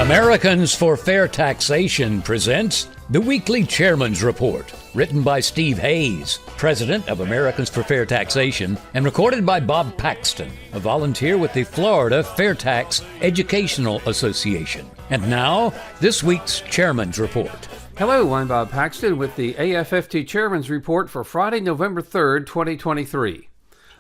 Americans for Fair Taxation presents the Weekly Chairman's Report, written by Steve Hayes, president of Americans for Fair Taxation, and recorded by Bob Paxton, a volunteer with the Florida FAIRtax Educational Association. And now, this week's Chairman's Report. Hello, I'm Bob Paxton with the AFFT Chairman's Report for Friday, November 3rd, 2023.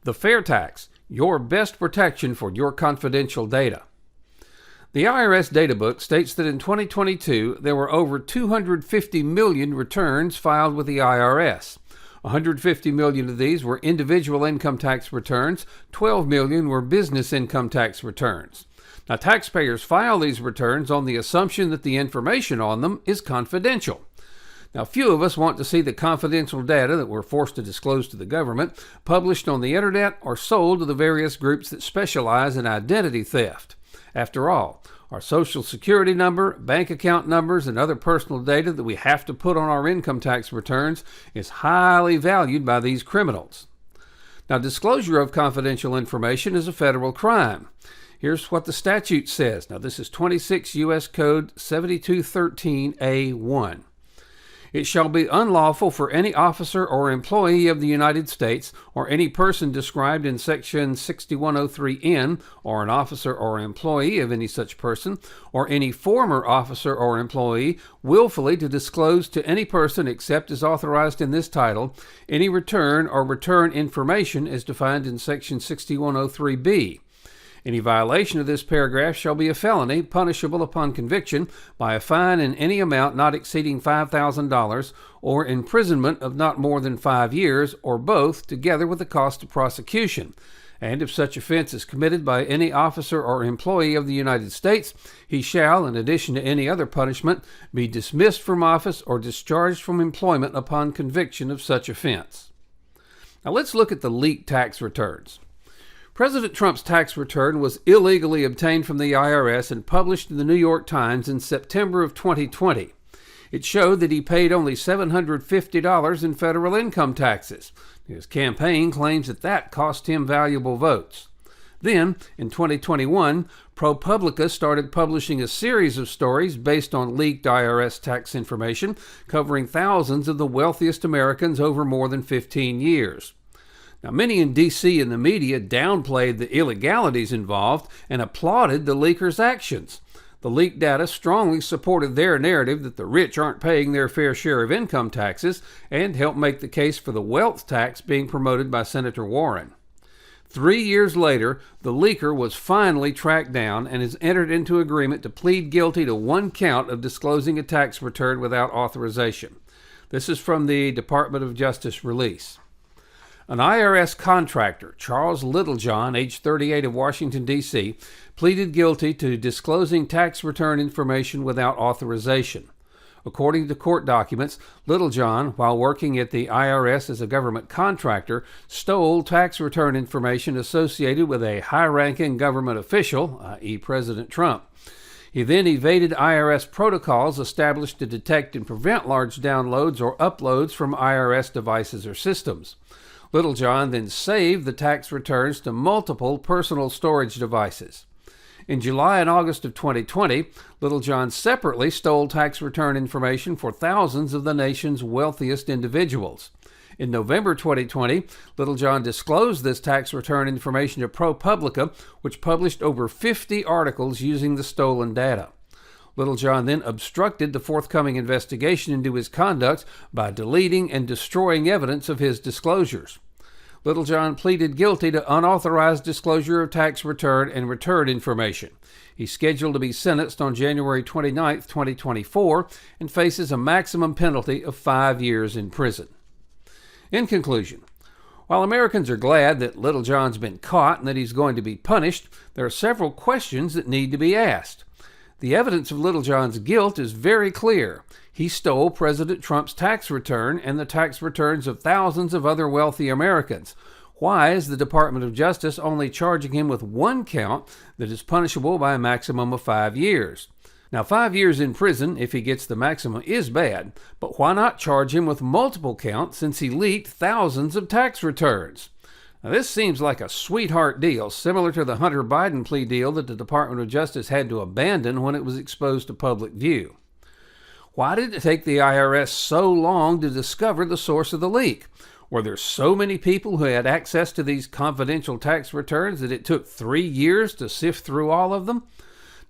The FAIRtax, your best protection for your confidential data. The IRS data book states that in 2022, there were over 250 million returns filed with the IRS. 150 million of these were individual income tax returns, 12 million were business income tax returns. Now, taxpayers file these returns on the assumption that the information on them is confidential. Now, few of us want to see the confidential data that we're forced to disclose to the government published on the internet or sold to the various groups that specialize in identity theft. After all, our social security number, bank account numbers, and other personal data that we have to put on our income tax returns is highly valued by these criminals. Now, disclosure of confidential information is a federal crime. Here's what the statute says. Now, this is 26 U.S. Code 7213A1. It shall be unlawful for any officer or employee of the United States or any person described in Section 6103N, or an officer or employee of any such person, or any former officer or employee, willfully to disclose to any person except as authorized in this title any return or return information as defined in Section 6103B. Any violation of this paragraph shall be a felony, punishable upon conviction by a fine in any amount not exceeding $5,000 or imprisonment of not more than 5 years, or both, together with the cost of prosecution. And if such offense is committed by any officer or employee of the United States, he shall, in addition to any other punishment, be dismissed from office or discharged from employment upon conviction of such offense. Now let's look at the leaked tax returns. President Trump's tax return was illegally obtained from the IRS and published in the New York Times in September of 2020. It showed that he paid only $750 in federal income taxes. His campaign claims that cost him valuable votes. Then, in 2021, ProPublica started publishing a series of stories based on leaked IRS tax information covering thousands of the wealthiest Americans over more than 15 years. Now, many in D.C. and the media downplayed the illegalities involved and applauded the leakers' actions. The leaked data strongly supported their narrative that the rich aren't paying their fair share of income taxes and helped make the case for the wealth tax being promoted by Senator Warren. 3 years later, the leaker was finally tracked down and has entered into agreement to plead guilty to one count of disclosing a tax return without authorization. This is from the Department of Justice release. An IRS contractor, Charles Littlejohn, age 38, of Washington, D.C., pleaded guilty to disclosing tax return information without authorization. According to court documents, Littlejohn, while working at the IRS as a government contractor, stole tax return information associated with a high-ranking government official, i.e. President Trump. He then evaded IRS protocols established to detect and prevent large downloads or uploads from IRS devices or systems. Littlejohn then saved the tax returns to multiple personal storage devices. In July and August of 2020, Littlejohn separately stole tax return information for thousands of the nation's wealthiest individuals. In November 2020, Littlejohn disclosed this tax return information to ProPublica, which published over 50 articles using the stolen data. Littlejohn then obstructed the forthcoming investigation into his conduct by deleting and destroying evidence of his disclosures. Littlejohn pleaded guilty to unauthorized disclosure of tax return and return information. He's scheduled to be sentenced on January 29, 2024, and faces a maximum penalty of 5 years in prison. In conclusion, while Americans are glad that Littlejohn's been caught and that he's going to be punished, there are several questions that need to be asked. The evidence of Littlejohn's guilt is very clear. He stole President Trump's tax return and the tax returns of thousands of other wealthy Americans. Why is the Department of Justice only charging him with one count that is punishable by a maximum of 5 years? Now, 5 years in prison, if he gets the maximum, is bad, but why not charge him with multiple counts since he leaked thousands of tax returns? Now, this seems like a sweetheart deal, similar to the Hunter Biden plea deal that the Department of Justice had to abandon when it was exposed to public view. Why did it take the IRS so long to discover the source of the leak? Were there so many people who had access to these confidential tax returns that it took 3 years to sift through all of them?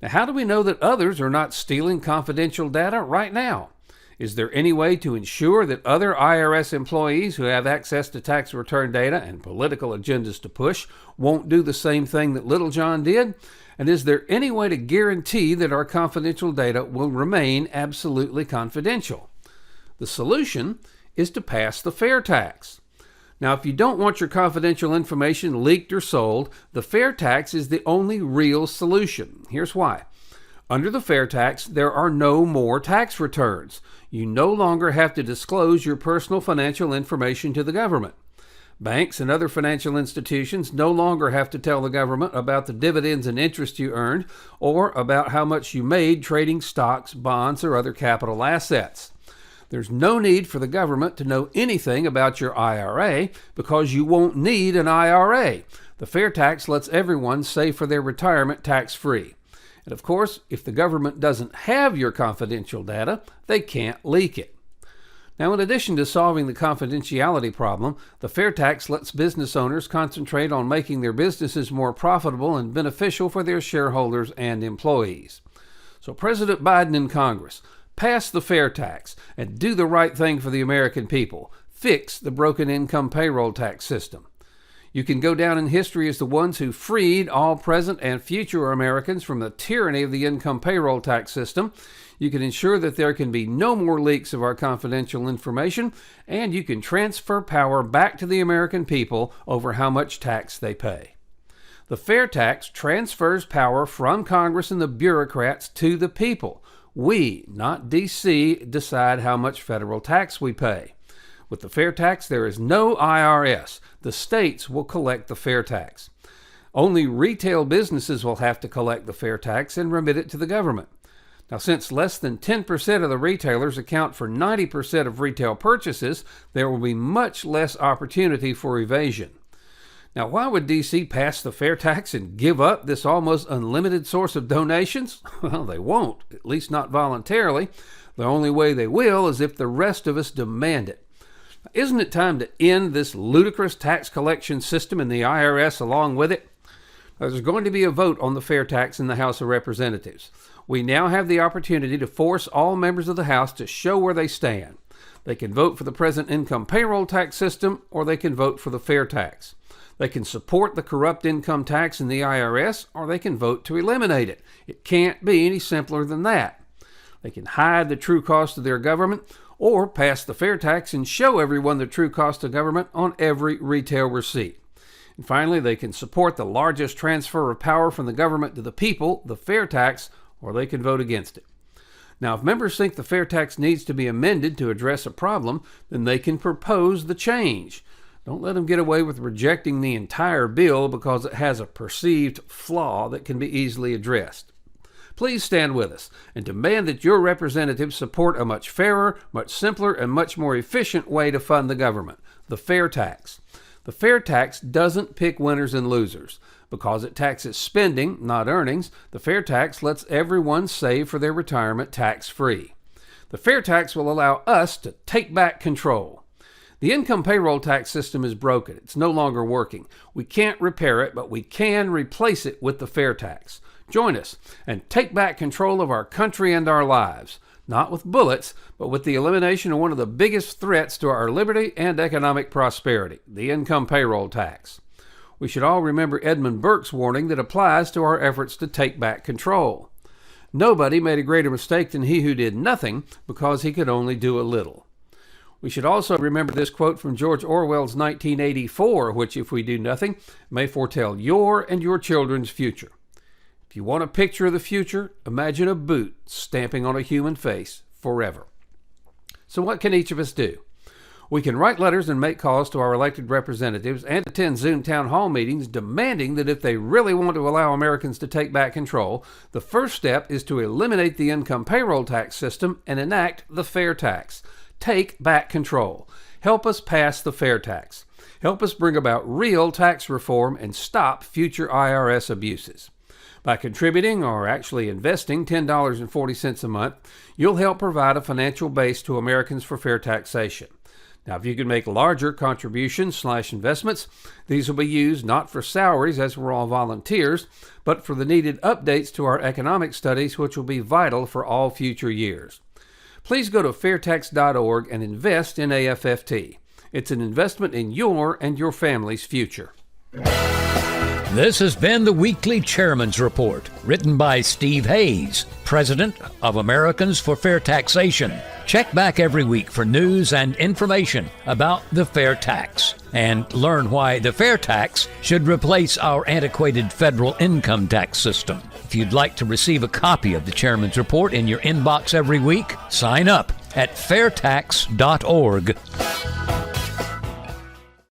Now, how do we know that others are not stealing confidential data right now? Is there any way to ensure that other IRS employees who have access to tax return data and political agendas to push won't do the same thing that Little John did? And is there any way to guarantee that our confidential data will remain absolutely confidential? The solution is to pass the FAIRtax. Now, if you don't want your confidential information leaked or sold, the FAIRtax is the only real solution. Here's why. Under the FAIRtax, there are no more tax returns. You no longer have to disclose your personal financial information to the government. Banks and other financial institutions no longer have to tell the government about the dividends and interest you earned or about how much you made trading stocks, bonds, or other capital assets. There's no need for the government to know anything about your IRA because you won't need an IRA. The FAIRtax lets everyone save for their retirement tax-free. And of course, if the government doesn't have your confidential data, they can't leak it. Now, in addition to solving the confidentiality problem, the FAIRtax lets business owners concentrate on making their businesses more profitable and beneficial for their shareholders and employees. So President Biden and Congress, pass the FAIRtax and do the right thing for the American people. Fix the broken income payroll tax system. You can go down in history as the ones who freed all present and future Americans from the tyranny of the income payroll tax system. You can ensure that there can be no more leaks of our confidential information, and you can transfer power back to the American people over how much tax they pay. The FAIRtax transfers power from Congress and the bureaucrats to the people. We, not D.C., decide how much federal tax we pay. With the FAIRtax, there is no IRS. The states will collect the FAIRtax. Only retail businesses will have to collect the FAIRtax and remit it to the government. Now, since less than 10% of the retailers account for 90% of retail purchases, there will be much less opportunity for evasion. Now, why would D.C. pass the FAIRtax and give up this almost unlimited source of donations? Well, they won't, at least not voluntarily. The only way they will is if the rest of us demand it. Isn't it time to end this ludicrous tax collection system and the IRS along with it? There's going to be a vote on the FAIRtax in the House of Representatives. We now have the opportunity to force all members of the House to show where they stand. They can vote for the present income payroll tax system, or they can vote for the FAIRtax. They can support the corrupt income tax in the IRS, or they can vote to eliminate it. It can't be any simpler than that. They can hide the true cost of their government, or pass the FAIRtax and show everyone the true cost of government on every retail receipt. And finally, they can support the largest transfer of power from the government to the people, the FAIRtax, or they can vote against it. Now, if members think the FAIRtax needs to be amended to address a problem, then they can propose the change. Don't let them get away with rejecting the entire bill because it has a perceived flaw that can be easily addressed. Please stand with us and demand that your representatives support a much fairer, much simpler, and much more efficient way to fund the government, the FAIRtax. The FAIRtax doesn't pick winners and losers. Because it taxes spending, not earnings, the FAIRtax lets everyone save for their retirement tax-free. The FAIRtax will allow us to take back control. The income payroll tax system is broken. It's no longer working. We can't repair it, but we can replace it with the FAIRtax. Join us and take back control of our country and our lives, not with bullets, but with the elimination of one of the biggest threats to our liberty and economic prosperity, the income payroll tax. We should all remember Edmund Burke's warning that applies to our efforts to take back control. Nobody made a greater mistake than he who did nothing because he could only do a little. We should also remember this quote from George Orwell's 1984, which, if we do nothing, may foretell your and your children's future. If you want a picture of the future, imagine a boot stamping on a human face forever. So what can each of us do? We can write letters and make calls to our elected representatives and attend Zoom town hall meetings demanding that if they really want to allow Americans to take back control, the first step is to eliminate the income payroll tax system and enact the FAIRtax. Take back control. Help us pass the FAIRtax. Help us bring about real tax reform and stop future IRS abuses. By contributing or actually investing $10.40 a month, you'll help provide a financial base to Americans for Fair Taxation. Now, if you can make larger contributions/investments, these will be used not for salaries, as we're all volunteers, but for the needed updates to our economic studies, which will be vital for all future years. Please go to fairtax.org and invest in AFFT. It's an investment in your and your family's future. This has been the Weekly Chairman's Report, written by Steve Hayes, President of Americans for Fair Taxation. Check back every week for news and information about the fair tax, and learn why the fair tax should replace our antiquated federal income tax system. If you'd like to receive a copy of the Chairman's Report in your inbox every week, sign up at fairtax.org.